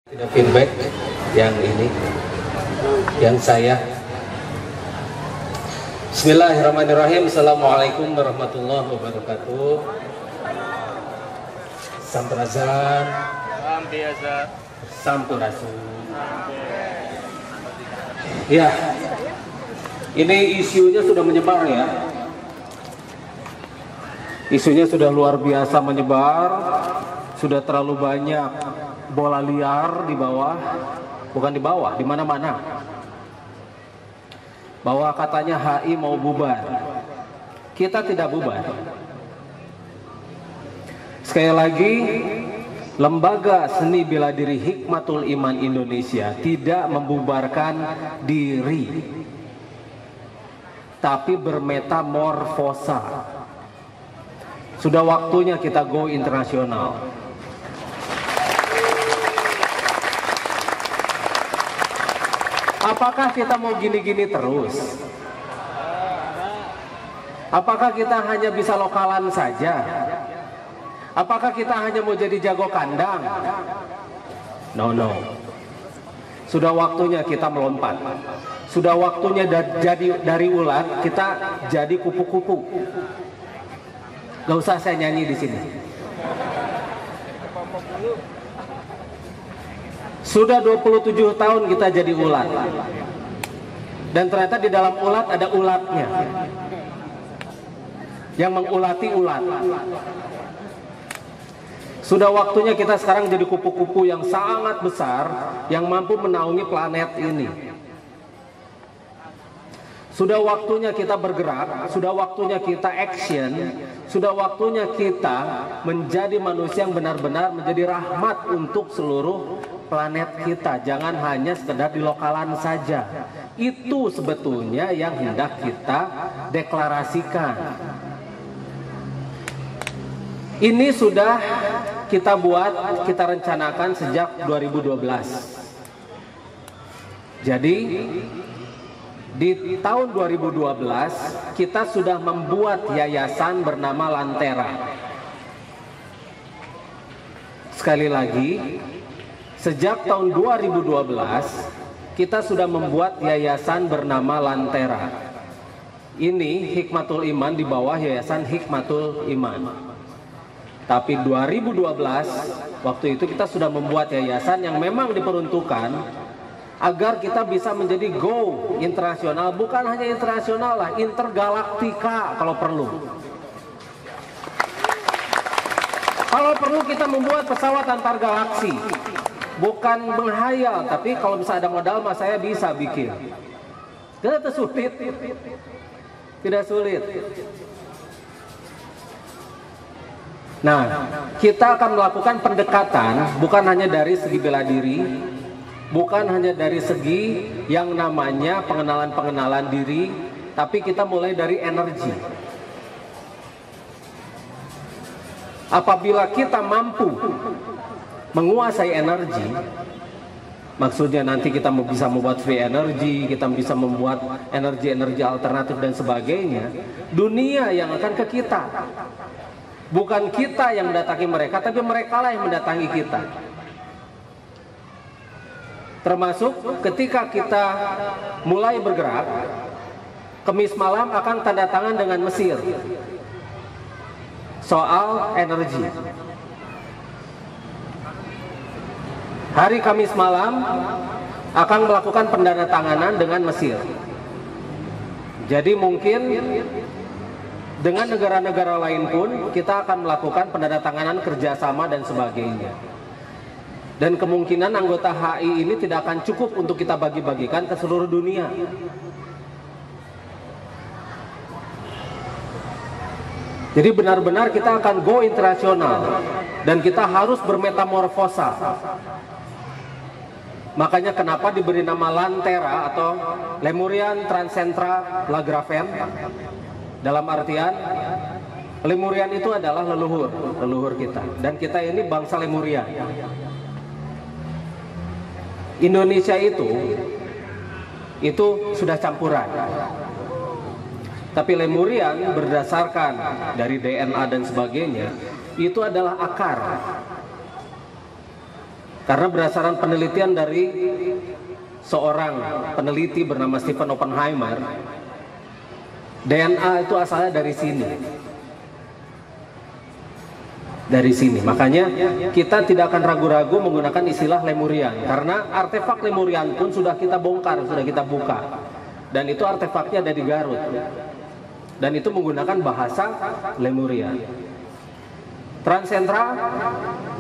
Tidak feedback yang ini, yang saya. Bismillahirrahmanirrahim. Assalamualaikum warahmatullahi wabarakatuh. Sampurasun. Sampurasun. Ya, ini isunya sudah menyebar ya. Isunya sudah luar biasa menyebar, sudah terlalu banyak bola liar di bawah, bukan di bawah, di mana-mana. Bahwa katanya HI mau bubar. Kita tidak bubar. Sekali lagi, Lembaga Seni Bela Diri Hikmatul Iman Indonesia tidak membubarkan diri, tapi bermetamorfosa. Sudah waktunya kita go internasional. Apakah kita mau gini-gini terus? Apakah kita hanya bisa lokalan saja? Apakah kita hanya mau jadi jago kandang? No. Sudah waktunya kita melompat. Sudah waktunya dari ulat kita jadi kupu-kupu. Gak usah saya nyanyi di sini. Sudah 27 tahun kita jadi ulat. Dan ternyata di dalam ulat ada ulatnya, yang mengulati ulat. Sudah waktunya kita sekarang jadi kupu-kupu yang sangat besar, yang mampu menaungi planet ini. Sudah waktunya kita bergerak, sudah waktunya kita action, sudah waktunya kita menjadi manusia yang benar-benar menjadi rahmat untuk seluruh planet kita. Jangan hanya sekedar di lokalan saja. Itu sebetulnya yang hendak kita deklarasikan. Ini sudah kita buat, kita rencanakan sejak 2012. Jadi di tahun 2012 kita sudah membuat yayasan bernama Lantera. Sekali lagi, sejak tahun 2012 kita sudah membuat yayasan bernama Lantera. Ini Hikmatul Iman di bawah Yayasan Hikmatul Iman. Tapi 2012 waktu itu kita sudah membuat yayasan yang memang diperuntukkan agar kita bisa menjadi go internasional, bukan hanya internasional lah, intergalaktika kalau perlu. Kalau perlu kita membuat pesawat antar galaksi. Bukan menghayal, tapi kalau bisa ada modal mah saya bisa bikin. Tidak sulit. Tidak sulit. Nah, kita akan melakukan pendekatan bukan hanya dari segi bela diri, bukan hanya dari segi yang namanya pengenalan-pengenalan diri, tapi kita mulai dari energi. Apabila kita mampu menguasai energi, maksudnya nanti kita bisa membuat free energy, kita bisa membuat energi-energi alternatif dan sebagainya, dunia yang akan ke kita. Bukan kita yang mendatangi mereka, tapi mereka lah yang mendatangi kita. Termasuk ketika kita mulai bergerak, Kamis malam akan tanda tangan dengan Mesir soal energi. Hari Kamis malam akan melakukan pendandatanganan dengan Mesir. Jadi mungkin dengan negara-negara lain pun kita akan melakukan pendandatanganan kerjasama dan sebagainya. Dan kemungkinan anggota HI ini tidak akan cukup untuk kita bagi-bagikan ke seluruh dunia. Jadi benar-benar kita akan go internasional dan kita harus bermetamorfosa. Makanya kenapa diberi nama Lantera atau Lemurian Transcentra Lagraven. Dalam artian Lemurian itu adalah leluhur kita, dan kita ini bangsa Lemurian. Indonesia itu sudah campuran. Tapi Lemurian berdasarkan dari DNA dan sebagainya itu adalah akar. Karena berdasarkan penelitian dari seorang peneliti bernama Stephen Oppenheimer, DNA itu asalnya dari sini. Dari sini. Makanya kita tidak akan ragu-ragu menggunakan istilah Lemurian, karena artefak Lemurian pun sudah kita bongkar, sudah kita buka. Dan itu artefaknya ada di Garut. Dan itu menggunakan bahasa Lemuria. Transsentra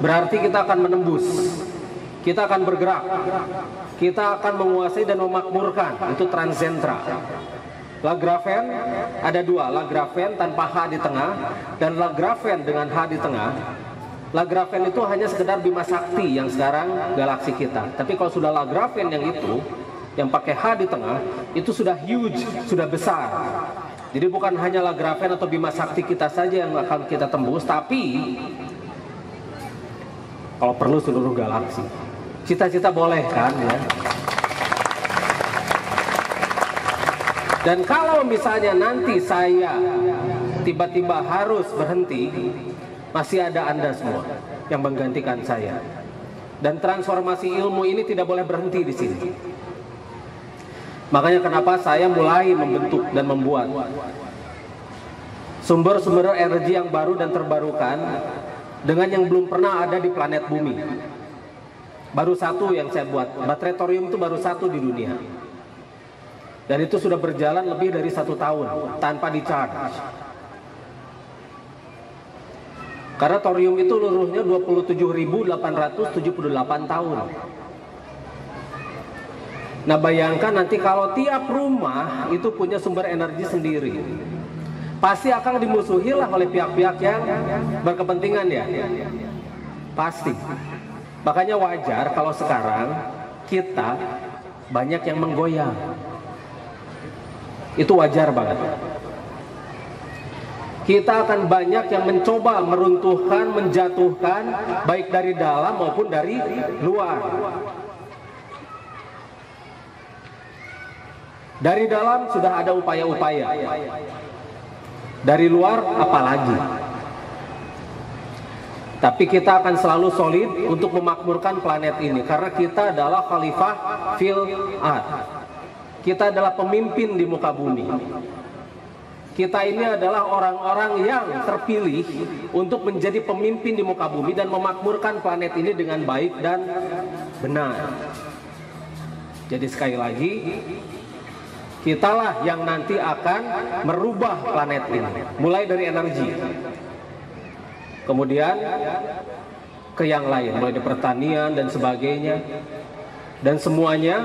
berarti kita akan menembus, kita akan bergerak, kita akan menguasai dan memakmurkan. Itu transsentra. Lagrafen ada dua, Lagrafen tanpa H di tengah dan Lagrafen dengan H di tengah. Lagrafen itu hanya sekedar Bima Sakti yang sekarang galaksi kita. Tapi kalau sudah Lagrafen yang itu, yang pakai H di tengah, itu sudah huge, sudah besar. Jadi bukan hanya Lagrafen atau Bima Sakti kita saja yang akan kita tembus, tapi kalau perlu seluruh galaksi. Cita-cita boleh kan ya. Dan kalau misalnya nanti saya tiba-tiba harus berhenti, masih ada Anda semua yang menggantikan saya. Dan transformasi ilmu ini tidak boleh berhenti di sini. Makanya kenapa saya mulai membentuk dan membuat sumber-sumber energi yang baru dan terbarukan dengan yang belum pernah ada di planet bumi. Baru satu yang saya buat, baterai thorium itu baru satu di dunia. Dan itu sudah berjalan lebih dari 1 tahun tanpa di-charge. Karena thorium itu luruhnya 27.878 tahun. Nah bayangkan nanti kalau tiap rumah itu punya sumber energi sendiri, pasti akan dimusuhi lah oleh pihak-pihak yang berkepentingan ya. Pasti. Makanya wajar kalau sekarang kita banyak yang menggoyang. Itu wajar banget. Kita akan banyak yang mencoba meruntuhkan, menjatuhkan, baik dari dalam maupun dari luar. Dari dalam sudah ada upaya-upaya. Dari luar apalagi. Tapi kita akan selalu solid untuk memakmurkan planet ini, karena kita adalah khalifah fil ard. Kita adalah pemimpin di muka bumi. Kita ini adalah orang-orang yang terpilih untuk menjadi pemimpin di muka bumi dan memakmurkan planet ini dengan baik dan benar. Jadi sekali lagi, kitalah yang nanti akan merubah planet ini, mulai dari energi, kemudian ke yang lain, mulai dari pertanian dan sebagainya. Dan semuanya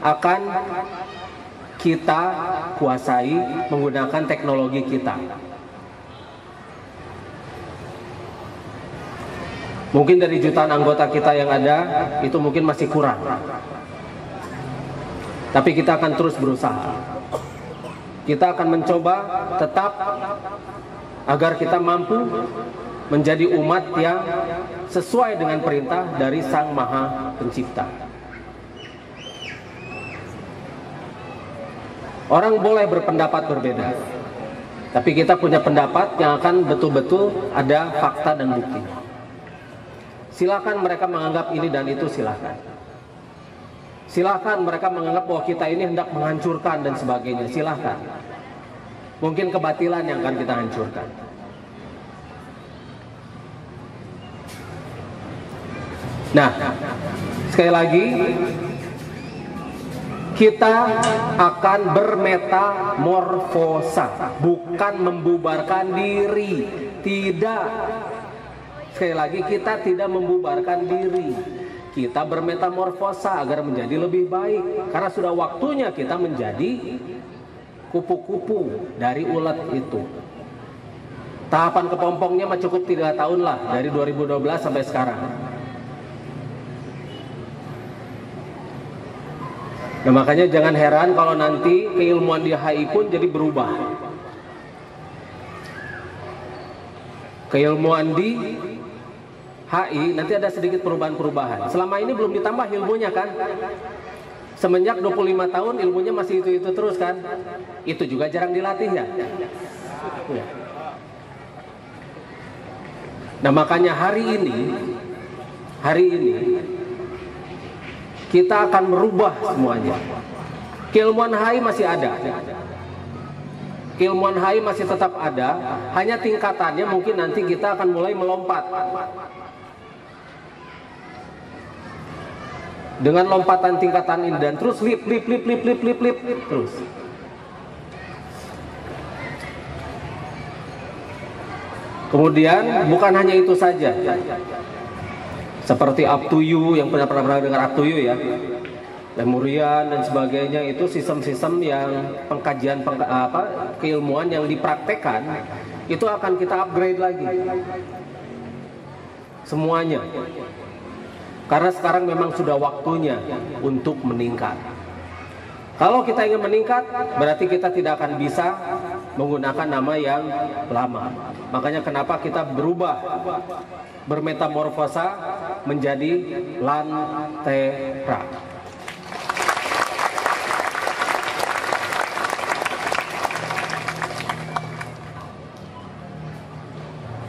akan kita kuasai menggunakan teknologi kita. Mungkin dari jutaan anggota kita yang ada, itu mungkin masih kurang. Tapi kita akan terus berusaha. Kita akan mencoba tetap agar kita mampu menjadi umat yang sesuai dengan perintah dari Sang Maha Pencipta. Orang boleh berpendapat berbeda, tapi kita punya pendapat yang akan betul-betul ada fakta dan bukti. Silakan mereka menganggap ini dan itu, silakan. Silakan mereka menganggap bahwa kita ini hendak menghancurkan dan sebagainya, silakan. Mungkin kebatilan yang akan kita hancurkan. Nah, sekali lagi, kita akan bermetamorfosa, bukan membubarkan diri. Tidak. Sekali lagi, kita tidak membubarkan diri. Kita bermetamorfosa agar menjadi lebih baik. Karena sudah waktunya kita menjadi kupu-kupu dari ulat itu. Tahapan kepompongnya mah cukup 3 tahun lah, dari 2012 sampai sekarang. Nah makanya jangan heran kalau nanti keilmuan di HI pun jadi berubah. Keilmuan di HI nanti ada sedikit perubahan-perubahan. Selama ini belum ditambah ilmunya kan. Semenjak 25 tahun ilmunya masih itu-itu terus kan. Itu juga jarang dilatih ya. Nah makanya hari ini kita akan merubah semuanya. Keilmuan HI masih ada. Keilmuan HI masih tetap ada, hanya tingkatannya mungkin nanti kita akan mulai melompat. Dengan lompatan tingkatan ini dan terus lip terus. Kemudian bukan hanya itu saja. Seperti up to you yang pernah dengar up to you ya. Lemurian dan sebagainya, itu sistem-sistem yang pengkajian keilmuan yang dipraktekkan itu akan kita upgrade lagi semuanya. Karena sekarang memang sudah waktunya untuk meningkat. Kalau kita ingin meningkat, berarti kita tidak akan bisa menggunakan nama yang lama. Makanya kenapa kita berubah, bermetamorfosa menjadi Lantera.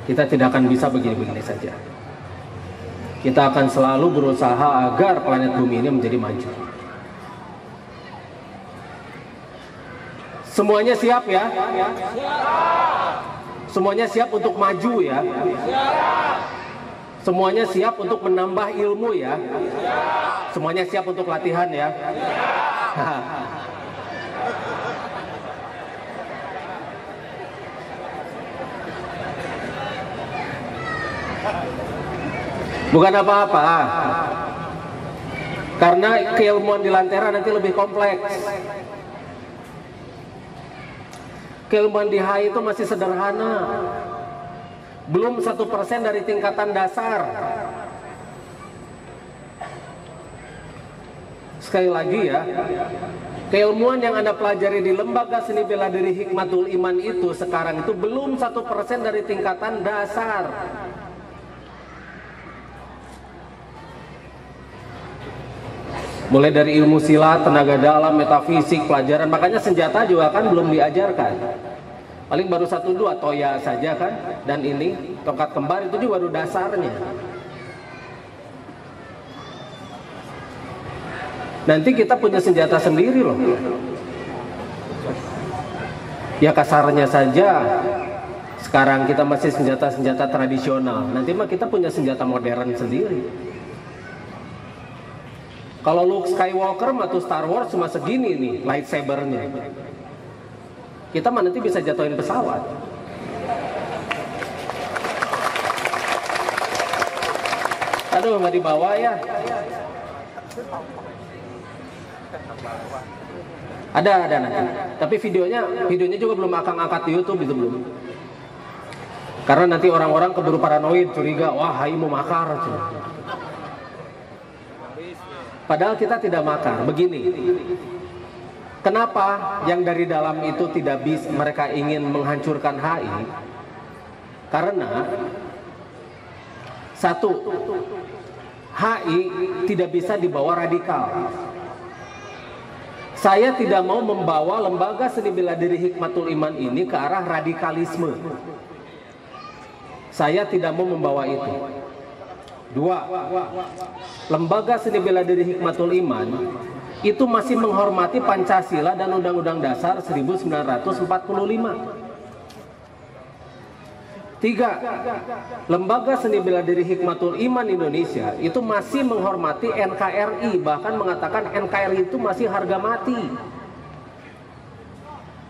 Kita tidak akan bisa begini-begini saja. Kita akan selalu berusaha agar planet bumi ini menjadi maju. Semuanya siap ya? Semuanya siap untuk maju ya? Semuanya siap untuk menambah ilmu ya? Semuanya siap untuk latihan ya? Bukan apa-apa, karena keilmuan di Lantera nanti lebih kompleks. Keilmuan di HI itu masih sederhana, belum 1% dari tingkatan dasar. Sekali lagi ya, keilmuan yang Anda pelajari di Lembaga Seni Bela Diri Hikmatul Iman itu sekarang itu belum 1% dari tingkatan dasar. Mulai dari ilmu silat, tenaga dalam, metafisik, pelajaran. Makanya senjata juga kan belum diajarkan. Paling baru 1-2 toya saja kan. Dan ini tongkat kembar itu juga baru dasarnya. Nanti kita punya senjata sendiri loh. Ya kasarnya saja sekarang kita masih senjata-senjata tradisional. Nanti mah kita punya senjata modern sendiri. Kalau Luke Skywalker atau Star Wars cuma segini nih lightsabernya. Kita mah nanti bisa jatuhin pesawat. Aduh, nggak dibawa ya. Ada nanti. Tapi videonya juga belum akan angkat di YouTube, itu belum. Karena nanti orang-orang keburu paranoid, curiga, wah HI mau makar. Padahal kita tidak makar. Begini, kenapa yang dari dalam itu tidak bisa, mereka ingin menghancurkan HI? Karena satu, HI tidak bisa dibawa radikal. Saya tidak mau membawa Lembaga Seni Bela Diri Hikmatul Iman ini ke arah radikalisme. Saya tidak mau membawa itu. Dua, Lembaga Seni Bela Diri Hikmatul Iman itu masih menghormati Pancasila dan Undang-Undang Dasar 1945. Tiga, Lembaga Seni Bela Diri Hikmatul Iman Indonesia itu masih menghormati NKRI, bahkan mengatakan NKRI itu masih harga mati.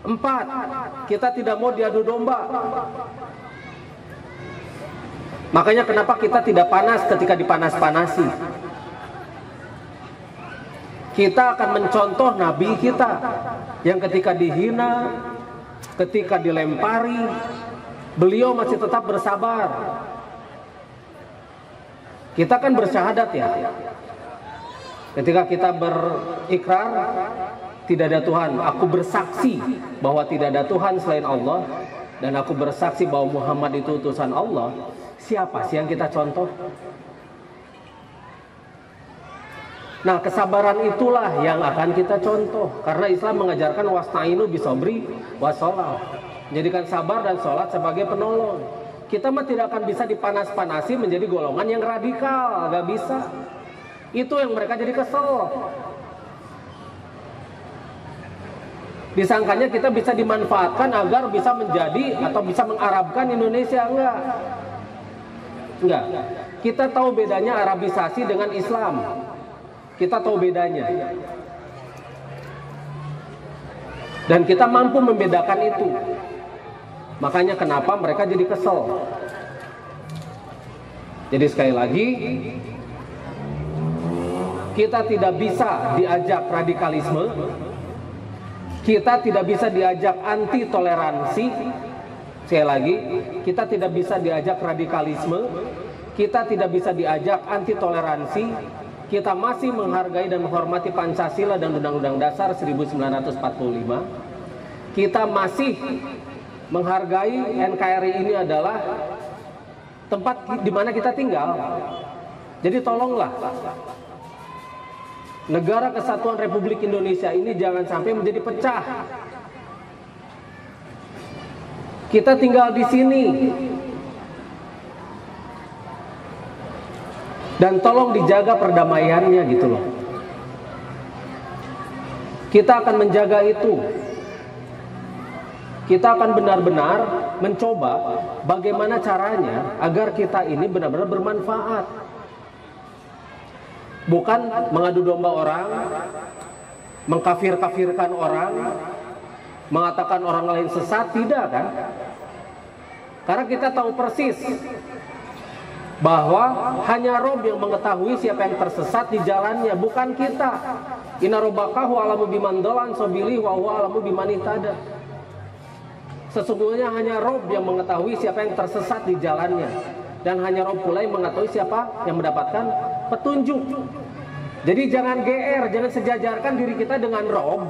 Empat, kita tidak mau diadu domba. Makanya kenapa kita tidak panas ketika dipanas-panasi. Kita akan mencontoh Nabi kita yang ketika dihina, ketika dilempari, beliau masih tetap bersabar. Kita kan bersyahadat ya. Ketika kita berikrar, tidak ada Tuhan, aku bersaksi bahwa tidak ada Tuhan selain Allah, dan aku bersaksi bahwa Muhammad itu utusan Allah. Siapa sih yang kita contoh? Nah, kesabaran itulah yang akan kita contoh. Karena Islam mengajarkan wasta'inu bisobri wassalah. Jadikan sabar dan sholat sebagai penolong. Kita mah tidak akan bisa dipanas-panasi menjadi golongan yang radikal. Gak bisa. Itu yang mereka jadi kesel. Disangkanya kita bisa dimanfaatkan agar bisa menjadi atau bisa mengarabkan Indonesia. Enggak. Kita tahu bedanya Arabisasi dengan Islam. Kita tahu bedanya. Dan kita mampu membedakan itu. Makanya kenapa mereka jadi kesel. Jadi sekali lagi, kita tidak bisa diajak radikalisme. Kita tidak bisa diajak anti toleransi. Sekali lagi, kita tidak bisa diajak radikalisme, kita tidak bisa diajak anti toleransi. Kita masih menghargai dan menghormati Pancasila dan Undang-Undang Dasar 1945. Kita masih menghargai NKRI ini adalah tempat di mana kita tinggal. Jadi tolonglah, Negara Kesatuan Republik Indonesia ini jangan sampai menjadi pecah. Kita tinggal di sini. Dan tolong dijaga perdamaiannya gitu loh. Kita akan menjaga itu. Kita akan benar-benar mencoba bagaimana caranya agar kita ini benar-benar bermanfaat. Bukan mengadu domba orang, mengkafir-kafirkan orang, mengatakan orang lain sesat, tidak kan? Karena kita tahu persis bahwa hanya Rob yang mengetahui siapa yang tersesat di jalannya, bukan kita. Inna robbakahu alamu biman dolan sobili wa huwa alamu biman ihtada. Sesungguhnya hanya Rob yang mengetahui siapa yang tersesat di jalannya, dan hanya Rob pula yang mengetahui siapa yang mendapatkan petunjuk. Jadi jangan GR, jangan sejajarkan diri kita dengan Rob.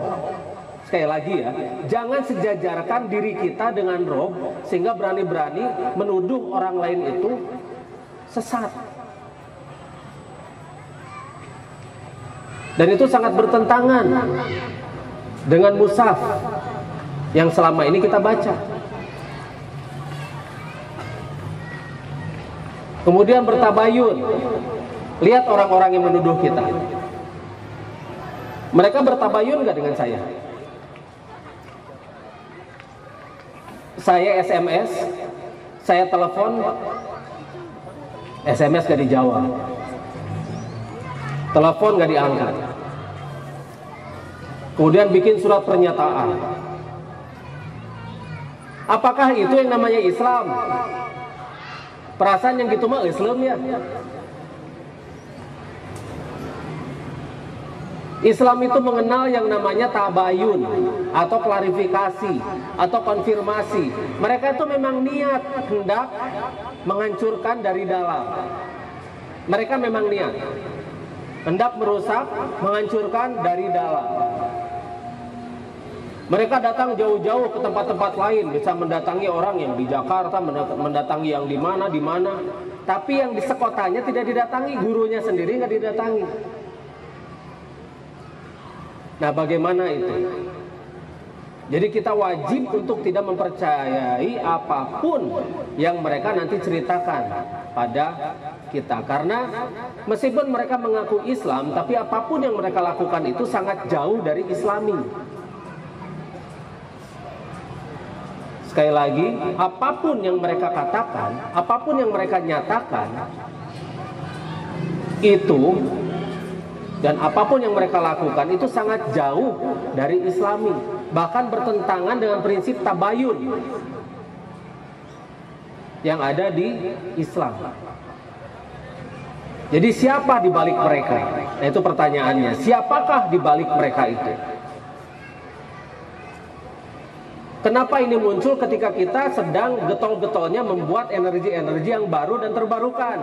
Sekali lagi ya, jangan sejajarkan diri kita dengan Rob sehingga berani-berani menuduh orang lain itu sesat. Dan itu sangat bertentangan dengan mushaf yang selama ini kita baca. Kemudian bertabayun. Lihat orang-orang yang menuduh kita. Mereka bertabayun gak dengan saya? Saya SMS, saya telepon, SMS gak dijawab, telepon gak diangkat. Kemudian bikin surat pernyataan. Apakah itu yang namanya Islam? Perasaan yang gitu mah Islam ya. Islam itu mengenal yang namanya tabayun atau klarifikasi atau konfirmasi. Mereka itu memang niat hendak menghancurkan dari dalam. Mereka memang niat hendak merusak, menghancurkan dari dalam. Mereka datang jauh-jauh ke tempat-tempat lain, bisa mendatangi orang yang di Jakarta, mendatangi yang di mana. Tapi yang di sekotanya tidak didatangi, gurunya sendiri nggak didatangi. Nah, bagaimana itu? Jadi kita wajib untuk tidak mempercayai apapun yang mereka nanti ceritakan pada kita. Karena meskipun mereka mengaku Islam, tapi apapun yang mereka lakukan itu sangat jauh dari Islami. Sekali lagi, apapun yang mereka katakan, apapun yang mereka nyatakan, itu dan apapun yang mereka lakukan itu sangat jauh dari Islami, bahkan bertentangan dengan prinsip tabayun yang ada di Islam. Jadi siapa di balik mereka? Nah, itu pertanyaannya. Siapakah di balik mereka itu? Kenapa ini muncul ketika kita sedang getol-getolnya membuat energi-energi yang baru dan terbarukan?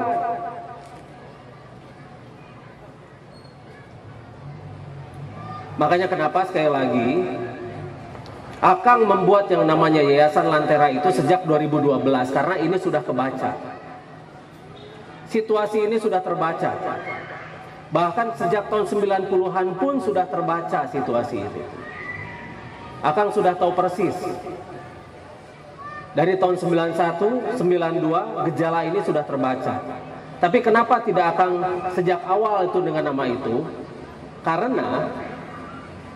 Makanya kenapa sekali lagi Akang membuat yang namanya Yayasan Lantera itu sejak 2012, karena ini sudah kebaca. Situasi ini sudah terbaca. Bahkan sejak tahun 90-an pun sudah terbaca situasi itu. Akang sudah tahu persis. Dari tahun 91, 92 gejala ini sudah terbaca. Tapi kenapa tidak akan sejak awal itu dengan nama itu? Karena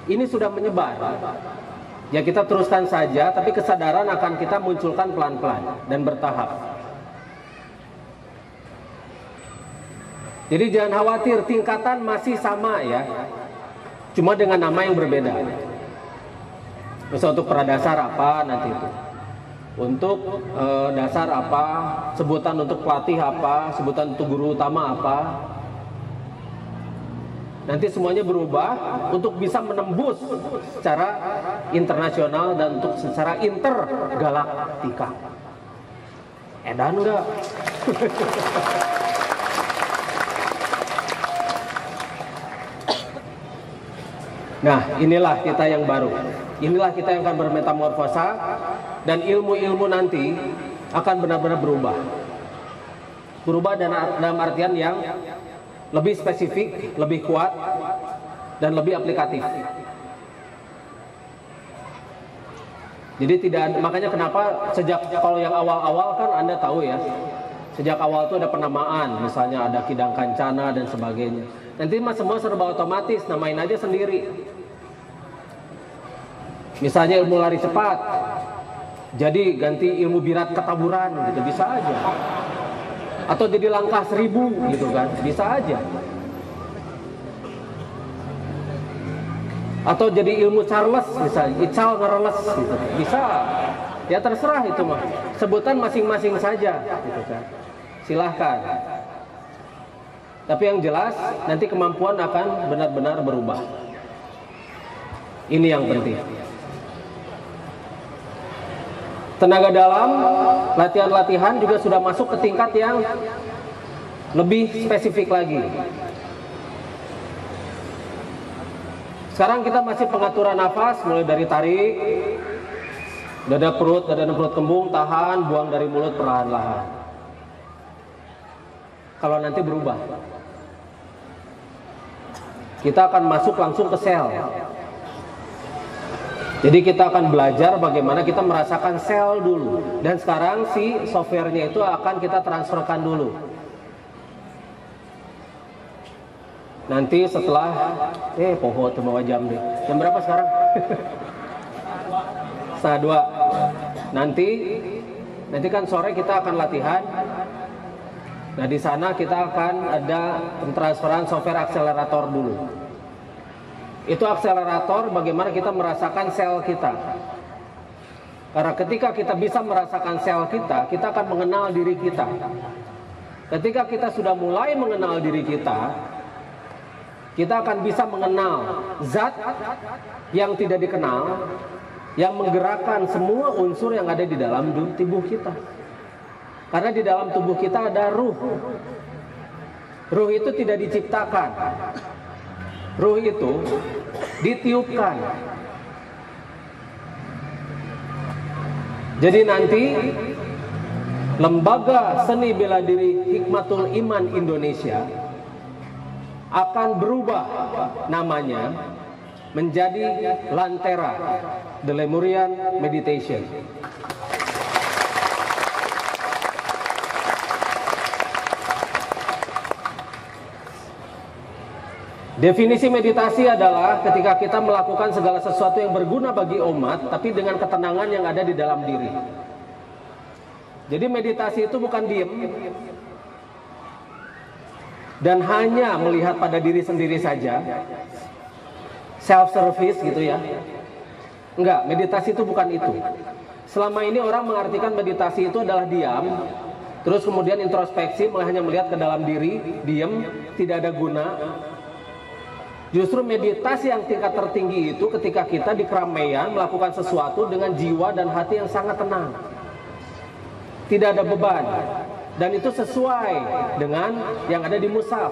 ini sudah menyebar. Ya kita teruskan saja, tapi kesadaran akan kita munculkan pelan-pelan dan bertahap. Jadi jangan khawatir, tingkatan masih sama ya, cuma dengan nama yang berbeda. Misal untuk pradasar apa nanti itu, untuk dasar apa, sebutan untuk pelatih apa, sebutan untuk guru utama apa. Nanti semuanya berubah untuk bisa menembus secara internasional dan untuk secara intergalaktika. Edan enggak? Nah, inilah kita yang baru. Inilah kita yang akan bermetamorfosa dan ilmu-ilmu nanti akan benar-benar berubah. Berubah dalam artian yang lebih spesifik, lebih kuat, dan lebih aplikatif. Jadi makanya kenapa sejak kalau yang awal-awal kan Anda tahu ya, sejak awal itu ada penamaan, misalnya ada Kidang Kancana dan sebagainya. Nanti semua serba otomatis, namain aja sendiri. Misalnya ilmu lari cepat, jadi ganti ilmu birat ketaburan gitu, bisa aja. Atau jadi langkah 1000 gitu kan, bisa aja. Atau jadi ilmu Charles misalnya, Ical ngereles gitu, bisa. Ya terserah itu mah, sebutan masing-masing saja gitu kan. Silahkan. Tapi yang jelas nanti kemampuan akan benar-benar berubah. Ini yang penting. Tenaga dalam, latihan-latihan juga sudah masuk ke tingkat yang lebih spesifik lagi. Sekarang kita masih pengaturan nafas, mulai dari tarik, dada perut kembung, tahan, buang dari mulut perlahan-lahan. Kalau nanti berubah, kita akan masuk langsung ke sel. Jadi kita akan belajar bagaimana kita merasakan sel dulu. Dan sekarang si softwarenya itu akan kita transferkan dulu. Nanti setelah poho tuh bawa jam deh. Jam berapa sekarang? 1:30. Nanti kan sore kita akan latihan. Nah di sana kita akan ada transferan software akselerator dulu. Itu akselerator bagaimana kita merasakan sel kita. Karena ketika kita bisa merasakan sel kita, kita akan mengenal diri kita. Ketika kita sudah mulai mengenal diri kita, kita akan bisa mengenal zat yang tidak dikenal, yang menggerakkan semua unsur yang ada di dalam tubuh kita. Karena di dalam tubuh kita ada ruh. Ruh itu tidak diciptakan. Ruh itu ditiupkan. Jadi nanti Lembaga Seni Bela Diri Hikmatul Iman Indonesia akan berubah namanya menjadi Lantera, The Lemurian Meditation. Definisi meditasi adalah ketika kita melakukan segala sesuatu yang berguna bagi umat, tapi dengan ketenangan yang ada di dalam diri. Jadi meditasi itu bukan diem dan hanya melihat pada diri sendiri saja, self-service gitu ya. Enggak, meditasi itu bukan itu. Selama ini orang mengartikan meditasi itu adalah diam, terus kemudian introspeksi, hanya melihat ke dalam diri, diam, tidak ada guna. Justru meditasi yang tingkat tertinggi itu ketika kita di keramaian melakukan sesuatu dengan jiwa dan hati yang sangat tenang. Tidak ada beban. Dan itu sesuai dengan yang ada di mushaf.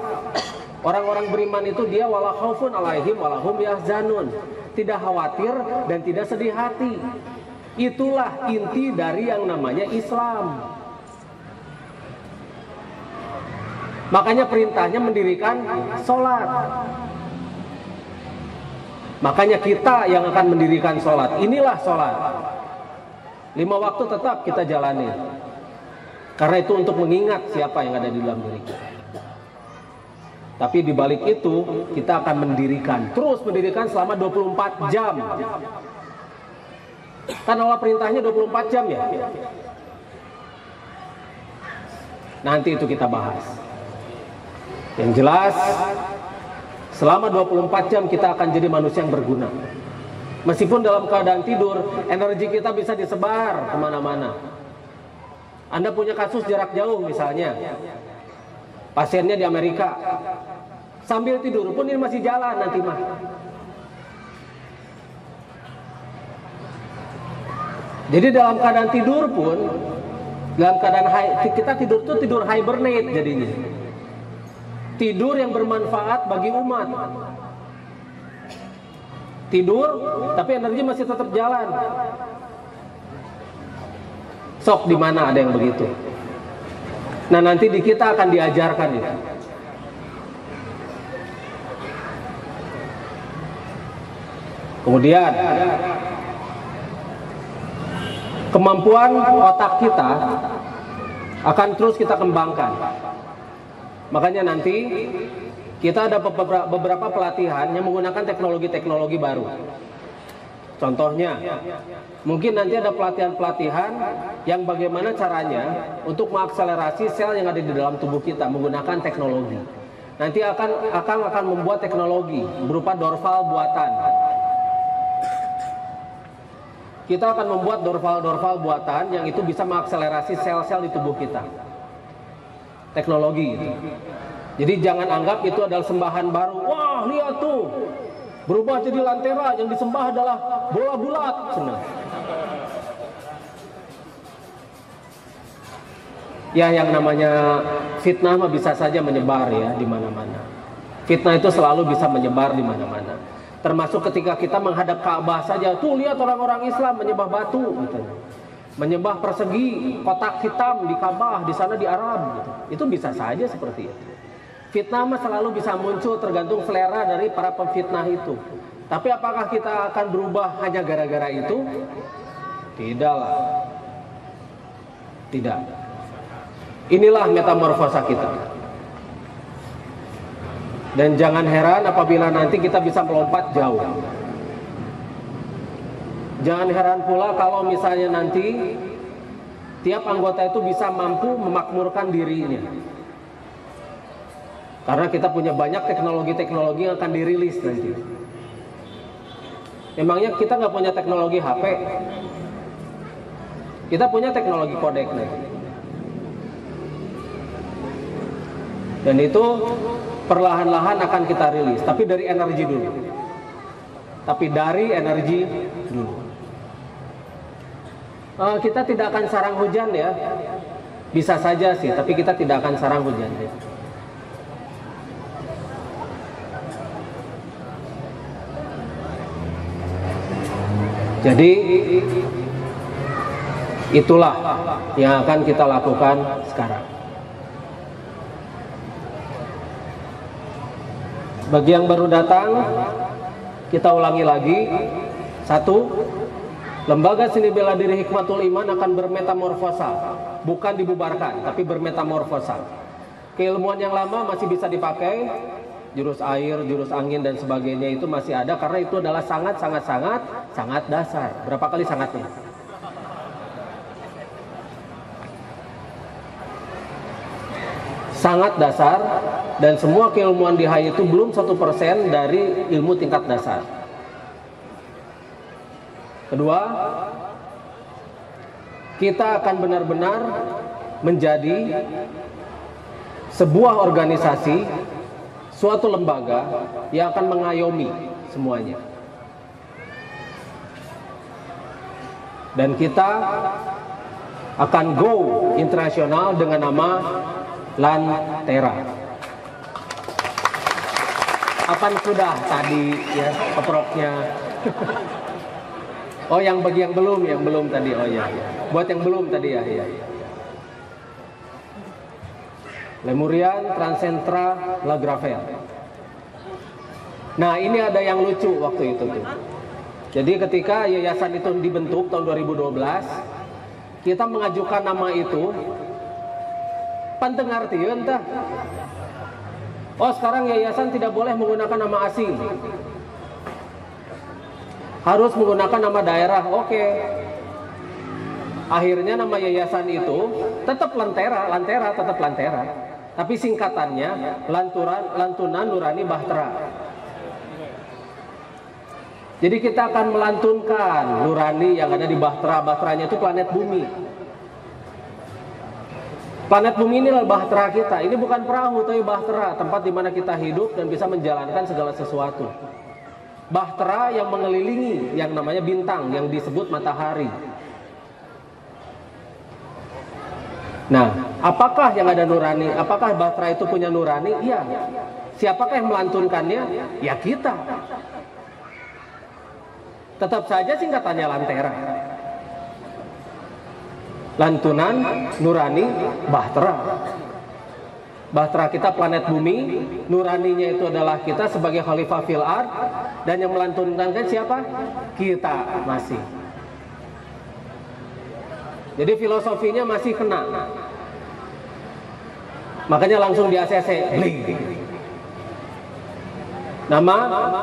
Orang-orang beriman itu dia wala khaufun alaihim wala hum yahzanun. Tidak khawatir dan tidak sedih hati. Itulah inti dari yang namanya Islam. Makanya perintahnya mendirikan sholat. Makanya kita yang akan mendirikan sholat. Inilah sholat. 5 waktu tetap kita jalani. Karena itu untuk mengingat siapa yang ada di dalam diri kita. Tapi di balik itu kita akan terus mendirikan selama 24 jam. Kan Allah perintahnya 24 jam ya. Nanti itu kita bahas. Yang jelas selama 24 jam kita akan jadi manusia yang berguna. Meskipun dalam keadaan tidur, energi kita bisa disebar kemana-mana. Anda punya kasus jarak jauh misalnya, pasiennya di Amerika, sambil tidur pun ini masih jalan nanti mah. Jadi dalam keadaan tidur pun, dalam keadaan kita tidur tuh tidur hibernate jadinya. Tidur yang bermanfaat bagi umat. Tidur, tapi energi masih tetap jalan. Sok di mana ada yang begitu. Nah nanti di kita akan diajarkan itu. Kemudian kemampuan otak kita akan terus kita kembangkan. Makanya nanti kita ada beberapa pelatihan yang menggunakan teknologi-teknologi baru. Contohnya, mungkin nanti ada pelatihan-pelatihan yang bagaimana caranya untuk mengakselerasi sel yang ada di dalam tubuh kita menggunakan teknologi. Nanti akan membuat teknologi berupa dorval buatan. Kita akan membuat dorval buatan yang itu bisa mengakselerasi sel-sel di tubuh kita. Teknologi itu. Jadi jangan anggap itu adalah sembahan baru. Wah, lihat tuh. Berubah jadi lantera, yang disembah adalah bola bulat. Senang. Ya, yang namanya fitnah mah bisa saja menyebar ya di mana-mana. Fitnah itu selalu bisa menyebar di mana-mana. Termasuk ketika kita menghadap Ka'bah saja, tuh lihat orang-orang Islam menyembah batu, gitu. Menyembah persegi, kotak hitam di Ka'bah, di sana di Arab, gitu. Itu bisa saja seperti itu. Fitnah mah selalu bisa muncul tergantung selera dari para pemfitnah itu. Tapi apakah kita akan berubah hanya gara-gara itu? Tidaklah. Tidak. Inilah metamorfosa kita. Dan jangan heran apabila nanti kita bisa melompat jauh. Jangan heran pula kalau misalnya nanti tiap anggota itu bisa mampu memakmurkan dirinya. Karena kita punya banyak teknologi-teknologi yang akan dirilis nanti. Memangnya kita nggak punya teknologi HP? Kita punya teknologi kodek nanti. Dan itu perlahan-lahan akan kita rilis. Tapi dari energi dulu. Kita tidak akan sarang hujan ya. Bisa saja sih, tapi kita tidak akan sarang hujan ya. Jadi itulah yang akan kita lakukan sekarang. Bagi yang baru datang, kita ulangi lagi. 1. Lembaga Seni Bela Diri Hikmatul Iman akan bermetamorfosa, bukan dibubarkan, tapi bermetamorfosa. Keilmuan yang lama masih bisa dipakai, jurus air, jurus angin dan sebagainya itu masih ada karena itu adalah sangat dasar. Berapa kali sangatnya? Sangat dasar, dan semua keilmuan di HI itu belum 1% dari ilmu tingkat dasar. Kedua, kita akan benar-benar menjadi sebuah organisasi, suatu lembaga yang akan mengayomi semuanya. Dan kita akan go internasional dengan nama Lantera. Apaan sudah tadi ya keproknya? Oh, yang bagi yang belum tadi. Oh ya. Buat yang belum tadi ya. Lemurian Transcentra Lagravel. Nah, ini ada yang lucu waktu itu tuh. Jadi ketika yayasan itu dibentuk tahun 2012, kita mengajukan nama itu Panteng artieun tah. Oh, sekarang yayasan tidak boleh menggunakan nama asing. Harus menggunakan nama daerah. Oke. Akhirnya nama yayasan itu tetap Lantera tetap Lantera. Tapi singkatannya Lantunan Nurani Bahtera. Jadi kita akan melantunkan nurani yang ada di Bahtera. Bahteranya itu planet bumi. Planet bumi ini adalah bahtera kita. Ini bukan perahu, tapi bahtera, tempat di mana kita hidup dan bisa menjalankan segala sesuatu. Bahtera yang mengelilingi, yang namanya bintang, yang disebut matahari. Nah, apakah yang ada nurani? Apakah bahtera itu punya nurani? Iya. Siapakah yang melantunkannya? Ya kita. Tetap saja singkatannya Lantera. Lantunan Nurani Bahtera. Bahtera kita planet bumi, nuraninya itu adalah kita sebagai khalifah fil ard, dan yang melantunkan siapa? Kita masih. Jadi filosofinya masih kena. Makanya langsung di ACC, bling. Nama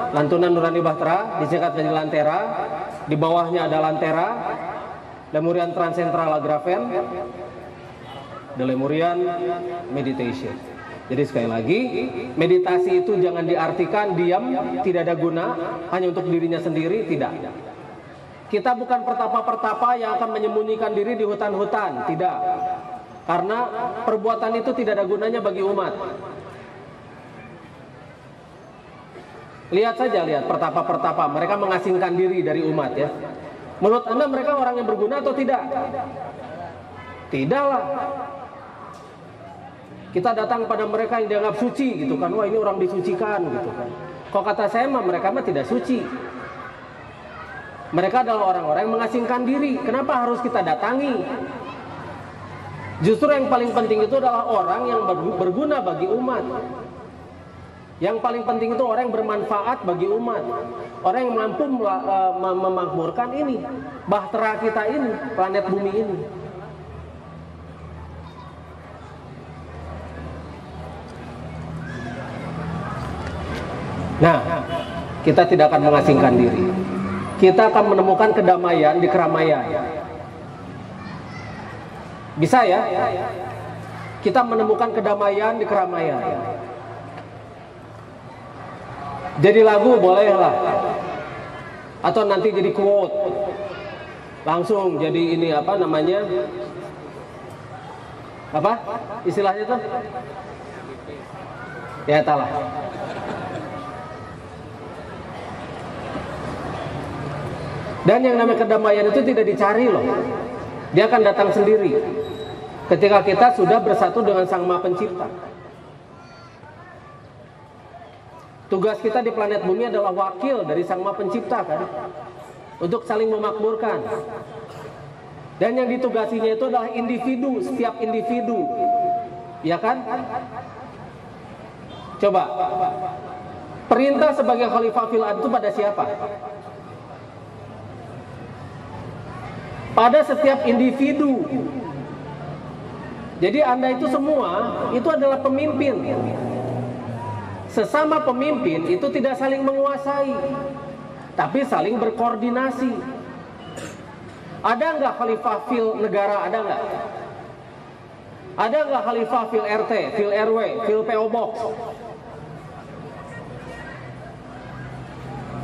Lantunan Nurani Bahtera disingkat menjadi Lantera. Di bawahnya ada Lantera, Lemurian Transcentral Agrafen, The Lemurian Meditation. Jadi sekali lagi, meditasi itu jangan diartikan diam, tidak ada guna, hanya untuk dirinya sendiri, tidak. Kita bukan pertapa-pertapa yang akan menyembunyikan diri di hutan-hutan, tidak. Karena perbuatan itu tidak ada gunanya bagi umat. Lihat saja, lihat pertapa-pertapa, mereka mengasingkan diri dari umat ya. Menurut Anda mereka orang yang berguna atau tidak? Tidaklah. Kita datang pada mereka yang dianggap suci gitu kan. Wah, ini orang disucikan gitu kan. Kalau kata saya mah mereka mah tidak suci. Mereka adalah orang-orang yang mengasingkan diri. Kenapa harus kita datangi? Justru yang paling penting itu adalah orang yang berguna bagi umat. Yang paling penting itu orang yang bermanfaat bagi umat. Orang yang mampu memakmurkan ini, bahtera kita ini, planet bumi ini. Nah, kita tidak akan mengasingkan diri. Kita akan menemukan kedamaian di keramaian. Bisa ya? Kita menemukan kedamaian di keramaian. Jadi lagu bolehlah, atau nanti jadi quote, langsung jadi ini apa namanya, apa istilahnya tuh? Ya talah. Dan yang namanya kedamaian itu tidak dicari loh, dia akan datang sendiri. Ketika kita sudah bersatu dengan Sang Maha Pencipta. Tugas kita di planet bumi adalah wakil dari Sang Maha Pencipta kan, untuk saling memakmurkan. Dan yang ditugasinya itu adalah individu, setiap individu, ya kan? Coba, perintah sebagai khalifah fil ard itu pada siapa? Pada setiap individu. Jadi Anda itu semua itu adalah pemimpin. Sesama pemimpin itu tidak saling menguasai, tapi saling berkoordinasi. Ada nggak khalifah fil negara? Ada nggak? Ada nggak khalifah fil RT, fil RW, fil PO Box?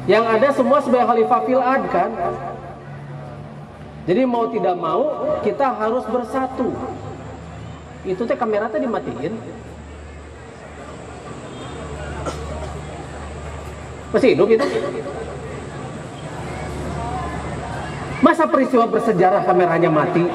Yang ada semua sebagai khalifah fil ard kan? Jadi mau tidak mau kita harus bersatu. Itu teh kamera teh dimatiin. Masih hidup itu? Masa peristiwa bersejarah kameranya mati?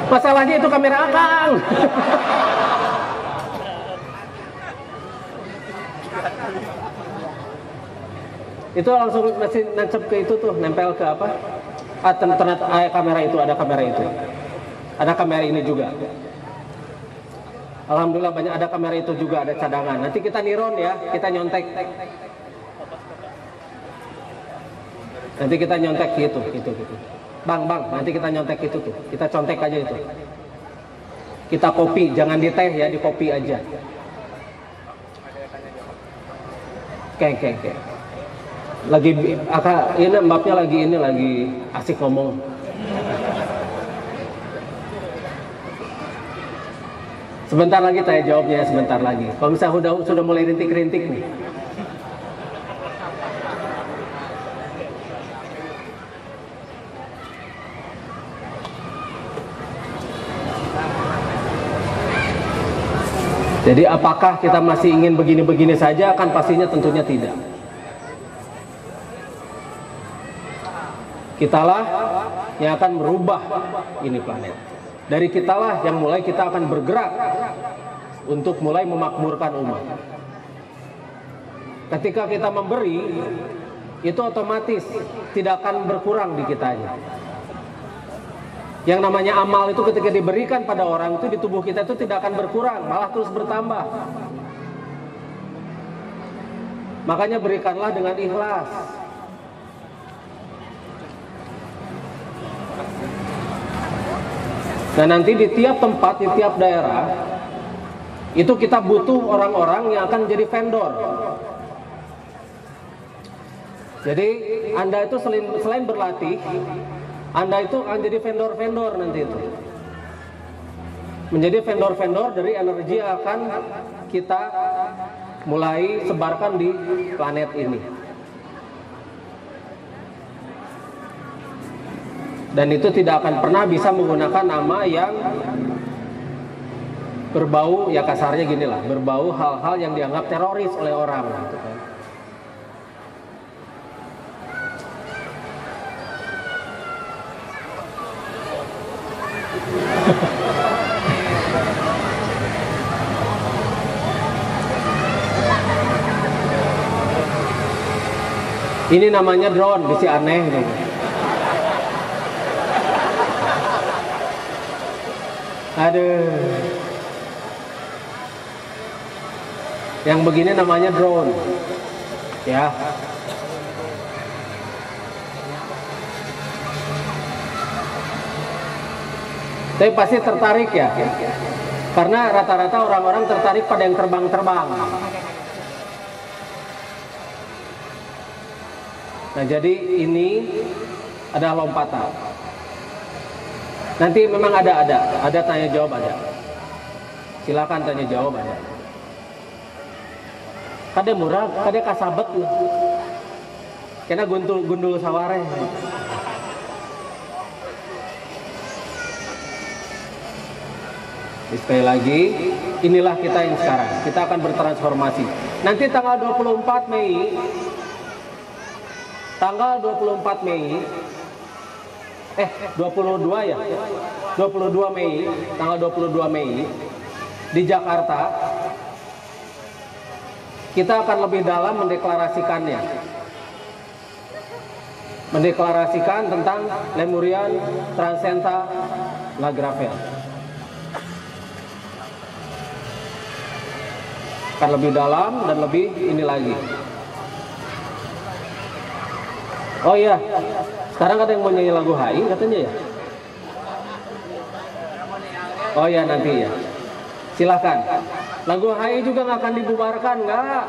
Masalahnya itu kamera akang. Itu langsung masih nancep ke itu tuh, nempel ke apa? Ternyata kamera itu, ada kamera itu. Ada kamera ini juga. Alhamdulillah banyak ada kamera itu juga, ada cadangan. Nanti kita niron ya, kita nyontek. Nanti kita nyontek gitu. Bang, nanti kita nyontek itu tuh. Kita contek aja itu. Kita copy, jangan di teh ya, di copy aja. Oke. Lagi ini mbaknya lagi asik ngomong. Sebentar lagi tanya jawabnya, sebentar lagi. Kalau misalnya sudah mulai rintik-rintik nih. Jadi apakah kita masih ingin begini-begini saja? Kan pastinya tentunya tidak. Kitalah yang akan merubah ini planet. Dari kitalah yang mulai kita akan bergerak untuk mulai memakmurkan umat. Ketika kita memberi, itu otomatis tidak akan berkurang di kitanya. Yang namanya amal itu ketika diberikan pada orang itu di tubuh kita itu tidak akan berkurang, malah terus bertambah. Makanya berikanlah dengan ikhlas. Nah nanti di tiap tempat, di tiap daerah itu kita butuh orang-orang yang akan jadi vendor. Jadi Anda itu selain berlatih, Anda itu akan jadi vendor-vendor nanti itu. Menjadi vendor-vendor dari energi yang akan kita mulai sebarkan di planet ini. Dan itu tidak akan pernah bisa menggunakan nama yang berbau, ya kasarnya gini lah, berbau hal-hal yang dianggap teroris oleh orang gitu kan. Ini namanya drone, bisa aneh gitu. Aduh. Yang begini namanya drone. Ya. Tapi pasti tertarik ya. Karena rata-rata orang-orang tertarik pada yang terbang-terbang. Nah, jadi ini adalah lompatan. Nanti memang ada tanya jawab ada. Silakan tanya jawab ada. Kade murah, kade kasabet. Kena gundul saware. Sekali lagi, inilah kita yang sekarang. Kita akan bertransformasi. Nanti tanggal 24 Mei, tanggal 24 Mei 22 ya 22 Mei, tanggal 22 Mei di Jakarta kita akan lebih dalam mendeklarasikannya, mendeklarasikan tentang Lemurian Transcendenta La Gravel. Akan lebih dalam dan lebih ini lagi. Oh iya, sekarang ada yang mau nyanyi lagu HI katanya ya? Oh ya nanti ya. Silahkan. Lagu HI juga nggak akan dibubarkan, nggak.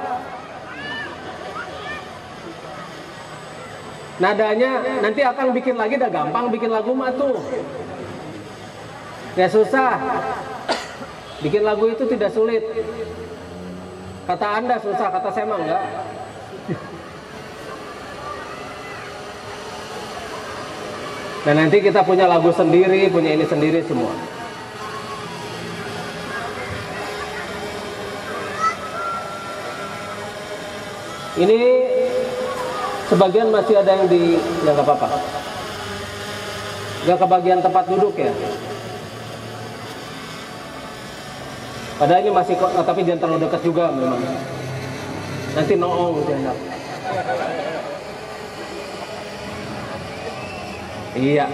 Nadanya nanti akan bikin lagi, dah gampang bikin lagu mah tuh. Ya susah. Bikin lagu itu tidak sulit. Kata Anda susah, kata saya mah enggak. Dan nanti kita punya lagu sendiri, punya ini sendiri semua. Ini sebagian masih ada yang di, ya nggak apa-apa. Nggak kebagian tempat duduk ya. Padahal ini masih, tapi jangan terlalu dekat juga memang. Nanti noong jangan. Iya.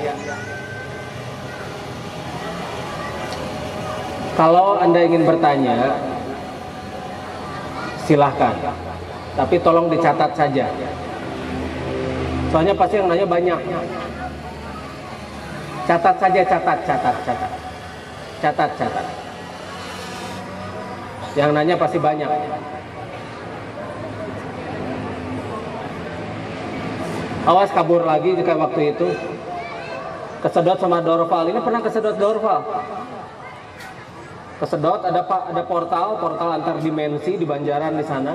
Kalau Anda ingin bertanya, silahkan. Tapi tolong dicatat saja. Soalnya pasti yang nanya banyak. Catat saja, catat. Yang nanya pasti banyak. Awas kabur lagi jika waktu itu. Kesedot sama Dorval. Ini pernah kesedot Dorval. Kesedot, ada portal antar dimensi di Banjaran di sana.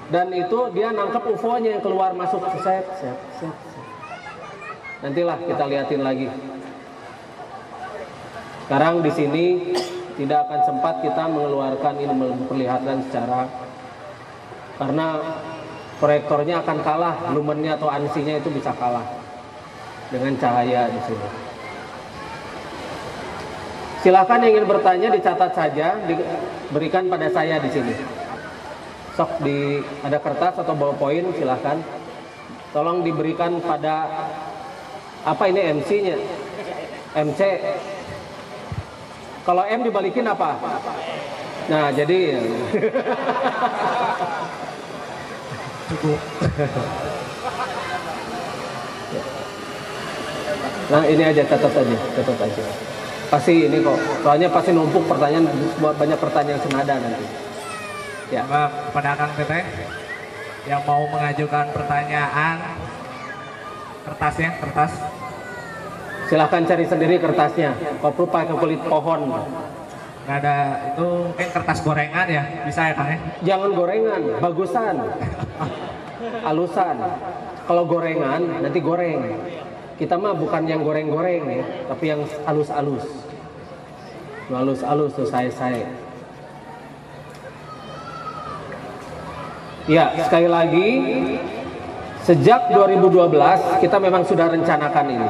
Dan itu dia nangkep UFO-nya yang keluar masuk. Set. Nantilah kita liatin lagi. Sekarang di sini tidak akan sempat kita mengeluarkan ini, memperlihatkan secara, karena proyektornya akan kalah, lumennya atau ansinya itu bisa kalah dengan cahaya di sini. Silakan yang ingin bertanya dicatat saja, diberikan pada saya di sini. Sok ada kertas atau ballpoint, silakan. Tolong diberikan pada apa ini MC-nya? MC. Kalau M dibalikin apa? Nah, jadi cukup. Nah, ini aja catat aja. Pasti ini kok. Soalnya pasti numpuk pertanyaan, banyak pertanyaan senada nanti. Ya. Pada Kang Teteh yang mau mengajukan pertanyaan, kertas. Silahkan cari sendiri kertasnya. Kopi pakai kulit pohon. Nggak ada, itu mungkin kertas gorengan ya, bisa ya Kang ya? Jangan gorengan, bagusan, halusan. Kalau gorengan nanti goreng. Kita mah bukan yang goreng-goreng ya, tapi yang halus-halus. Halus-halus tuh saya. Ya, sekali lagi, sejak 2012 kita memang sudah rencanakan ini.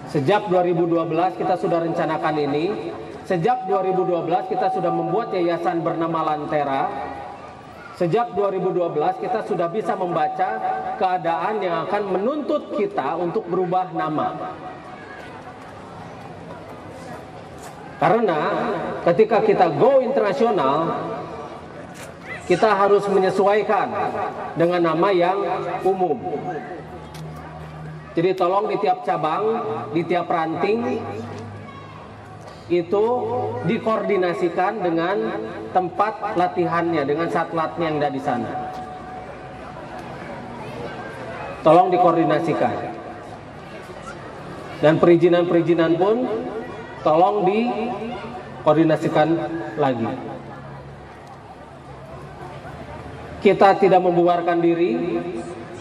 Sejak 2012 kita sudah rencanakan ini. Sejak 2012 kita sudah membuat yayasan bernama Lantera. Sejak 2012 kita sudah bisa membaca keadaan yang akan menuntut kita untuk berubah nama. Karena ketika kita go internasional, kita harus menyesuaikan dengan nama yang umum. Jadi tolong di tiap cabang, di tiap ranting itu dikoordinasikan dengan tempat latihannya, dengan satlatnya yang ada di sana. Tolong dikoordinasikan. Dan perizinan-perizinan pun tolong dikoordinasikan lagi. Kita tidak membubarkan diri,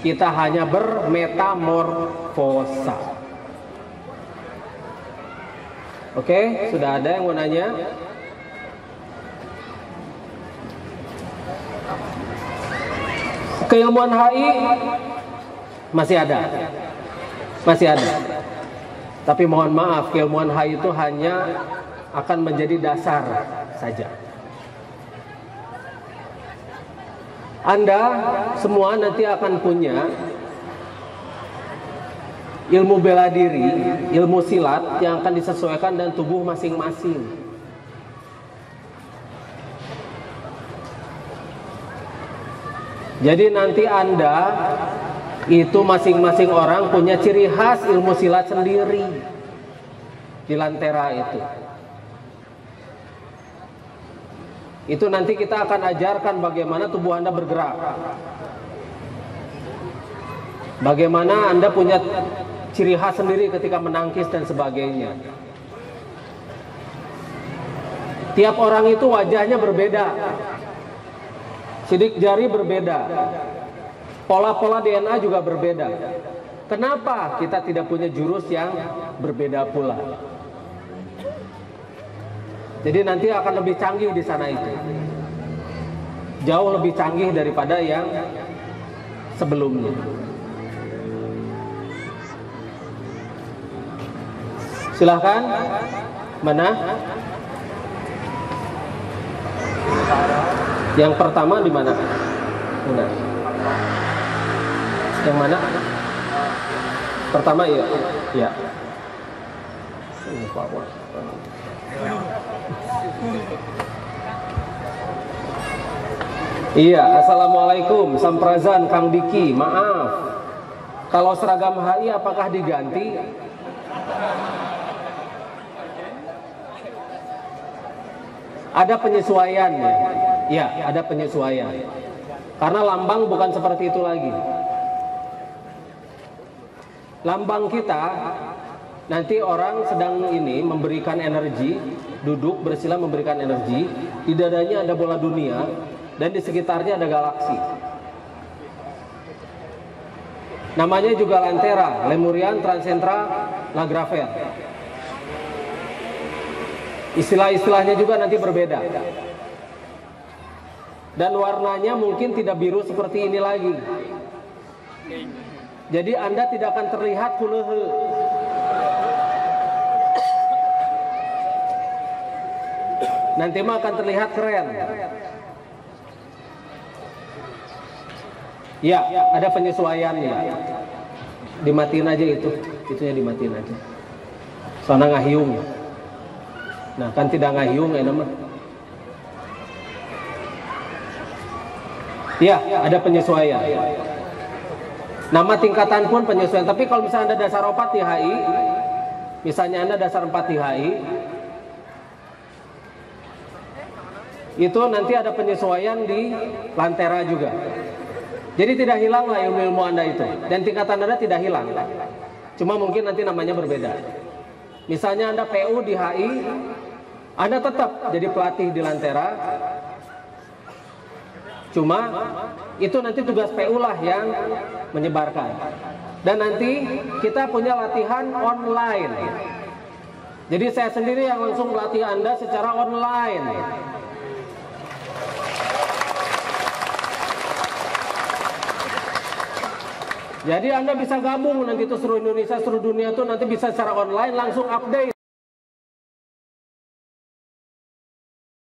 kita hanya bermetamorfosa. Oke, sudah ada yang mau nanya? Keilmuan HI masih ada. Tapi mohon maaf, keilmuan HI itu hanya akan menjadi dasar saja. Anda semua nanti akan punya ilmu bela diri, ilmu silat yang akan disesuaikan dengan tubuh masing-masing. Jadi nanti Anda itu masing-masing orang punya ciri khas ilmu silat sendiri di Lantera itu. Itu nanti kita akan ajarkan bagaimana tubuh Anda bergerak. Bagaimana Anda punya ciri khas sendiri ketika menangkis dan sebagainya. Tiap orang itu wajahnya berbeda. Sidik jari berbeda. Pola-pola DNA juga berbeda. Kenapa kita tidak punya jurus yang berbeda pula? Jadi nanti akan lebih canggih di sana itu. Jauh lebih canggih daripada yang sebelumnya. Silahkan. Mana? Yang pertama di mana? Mana? Yang mana? Pertama ya. Ya. Iya, assalamualaikum, Samprazan, Kang Diki, maaf. Kalau seragam HI apakah diganti? Ada penyesuaian ya. Ya, ada penyesuaian. Karena lambang bukan seperti itu lagi. Lambang kita nanti orang sedang ini memberikan energi, duduk bersila memberikan energi, di dadanya ada bola dunia dan di sekitarnya ada galaksi. Namanya juga Lantera, Lemurian, Transcentra, Lagravel. Istilah-istilahnya juga nanti berbeda. Dan warnanya mungkin tidak biru seperti ini lagi. Jadi Anda tidak akan terlihat kulehe. Nanti mah akan terlihat keren. Ya, ada penyesuaiannya. Dimatiin aja itunya dimatiin aja. Soalnya ngahiung. Nah, kan tidak ngahiung enak mah. Ya, ada penyesuaian. Nama tingkatan pun penyesuaian. Tapi kalau misalnya Anda dasar 4 di HI, misalnya Anda dasar 4 di HI, itu nanti ada penyesuaian di Lantera juga. Jadi tidak hilang lah ilmu-ilmu Anda itu. Dan tingkatan Anda tidak hilang. Cuma mungkin nanti namanya berbeda. Misalnya Anda PU di HI, Anda tetap jadi pelatih di Lantera. Cuma itu nanti tugas PU lah yang menyebarkan. Dan nanti kita punya latihan online. Jadi saya sendiri yang langsung melatih Anda secara online. Jadi Anda bisa gabung nanti itu seluruh Indonesia, seluruh dunia itu nanti bisa secara online langsung update.